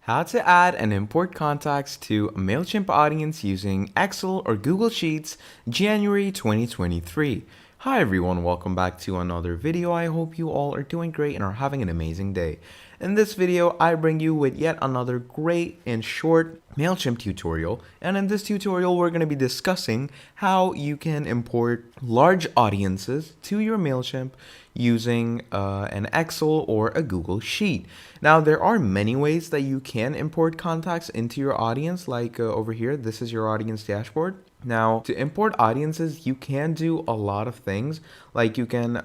How to add and import contacts to a MailChimp audience using Excel or Google Sheets, January 2023. Hi everyone, welcome back to another video. I hope you all are doing great and are having an amazing day. In this video, I bring you with yet another great and short MailChimp tutorial. And in this tutorial, we're going to be discussing how you can import large audiences to your MailChimp using an Excel or a Google Sheet. Now, there are many ways that you can import contacts into your audience, like over here, this is your audience dashboard. Now, to import audiences, you can do a lot of things, like you can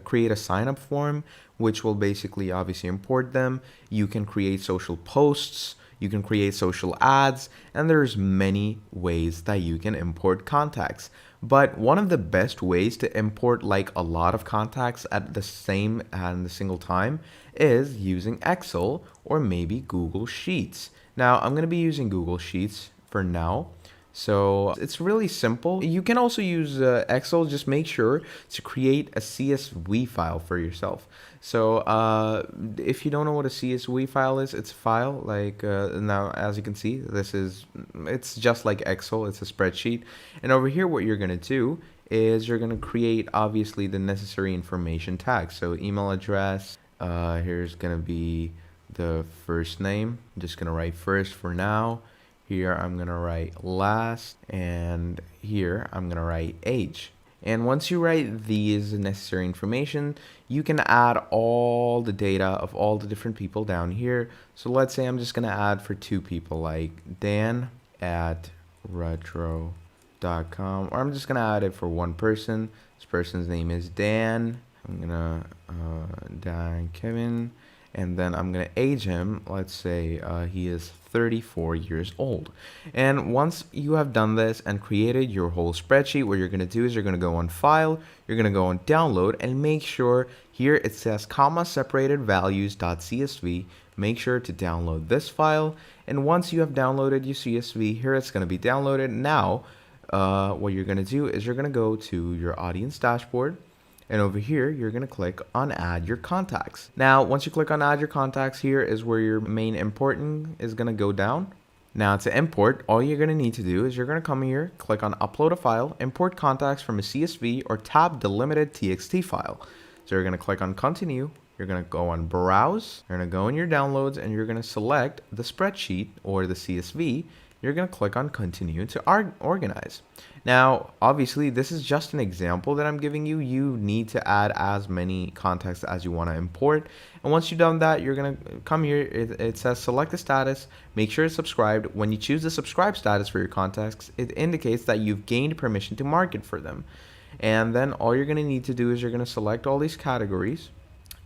create a sign-up form, which will basically obviously import them. You can create social posts, you can create social ads, and there's many ways that you can import contacts. But one of the best ways to import like a lot of contacts at the same and the single time is using Excel or maybe Google Sheets. Now, I'm going to be using Google Sheets for now. So it's really simple. You can also use Excel. Just make sure to create a CSV file for yourself. So if you don't know what a CSV file is, it's a file like now, as you can see, it's just like Excel. It's a spreadsheet. And over here, what you're going to do is you're going to create obviously the necessary information tags. So email address, here's going to be the first name. I'm just going to write first for now. Here I'm going to write last, and here I'm going to write age. And once you write these necessary information, you can add all the data of all the different people down here. So let's say I'm just going to add for two people, like Dan at retro.com, or I'm just going to add it for one person. This person's name is Dan. I'm going to Dan Kevin. And then I'm going to age him. Let's say he is 34 years old. And once you have done this and created your whole spreadsheet, what you're going to do is you're going to go on File, you're going to go on Download, and make sure here it says comma separated values.csv. Make sure to download this file. And once you have downloaded your CSV, here it's going to be downloaded. Now, what you're going to do is you're going to go to your audience dashboard. And over here, you're going to click on Add Your Contacts. Now, once you click on Add Your Contacts, here is where your main importing is going to go down. Now, to import, all you're going to need to do is you're going to come here, click on Upload a File, Import Contacts from a CSV, or Tab Delimited TXT file. So you're going to click on Continue. You're going to go on Browse. You're going to go in your downloads, and you're going to select the spreadsheet or the CSV. You're going to click on Continue to organize. Now, obviously, this is just an example that I'm giving you. You need to add as many contacts as you want to import. And once you've done that, you're going to come here. It says select the status. Make sure it's subscribed. When you choose the subscribe status for your contacts, it indicates that you've gained permission to market for them. And then all you're going to need to do is you're going to select all these categories.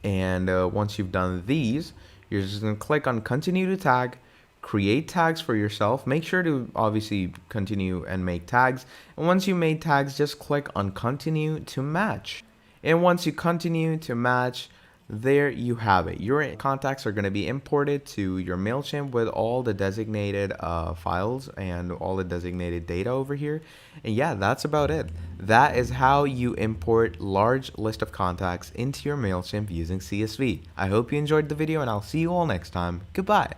And once you've done these, you're just going to click on Continue to Tag. Create tags for yourself. Make sure to obviously continue and make tags. And once you made tags, just click on Continue to Match. And once you continue to match, there you have it. Your contacts are going to be imported to your MailChimp with all the designated files and all the designated data over here. And yeah, that's about it. That is how you import large list of contacts into your MailChimp using CSV. I hope you enjoyed the video, and I'll see you all next time. Goodbye.